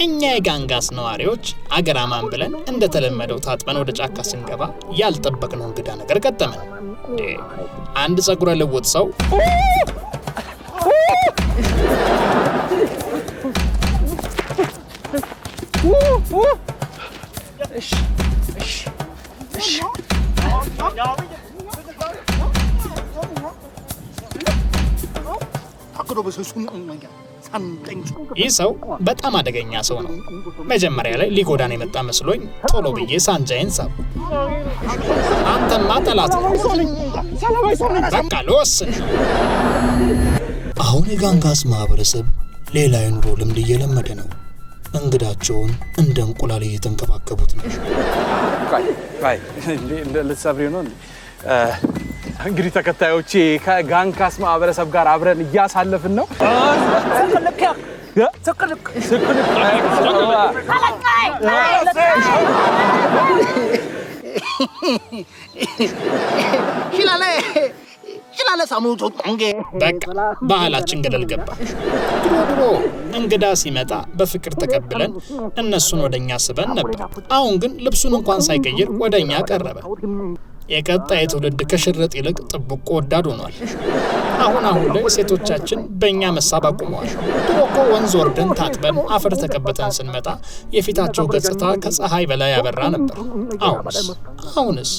እኛ የጋንጋስ ነዋሪዎች አገራማን ብለን እንደተለመደው ታጥበን ወደ ጫካ ስንገባ ያልጠበቅነው እንግዳ ነገር ገጠመን። አንድ ጸጉረ ልውጥ ሰው ይህ ሰው በጣም አደገኛ ሰው ነው። መጀመሪያ ላይ ሊጎዳን የመጣ መስሎኝ ቶሎ ብዬ ሳንጃዬን ሳብ። አንተማ ጠላት ነው፣ በቃ ልወስን። አሁን የጋንጋስ ማህበረሰብ ሌላ የኑሮ ልምድ እየለመደ ነው። እንግዳቸውን እንደ እንቁላል እየተንከባከቡት ነው። ባይ እንደ ልትሰብሪው ነው እንዴ? እንግዲህ ተከታዮቼ ከጋንጋስ ማህበረሰብ ጋር አብረን እያሳለፍን ነው። በቃ ባህላችን ገደል ገባ። ድሮ እንግዳ ሲመጣ በፍቅር ተቀብለን እነሱን ወደኛ ስበን ነበር። አሁን ግን ልብሱን እንኳን ሳይቀይር ወደኛ ቀረበ። የቀጣይ ትውልድ ከሽርጥ ይልቅ ጥብቆ ወዳድ ሆኗል። አሁን ላይ ሴቶቻችን በእኛ መሳብ አቁመዋል። ድሮ እኮ ወንዝ ወርደን ታጥበን አፈር ተቀብተን ስንመጣ የፊታቸው ገጽታ ከፀሐይ በላይ ያበራ ነበር። አሁንስ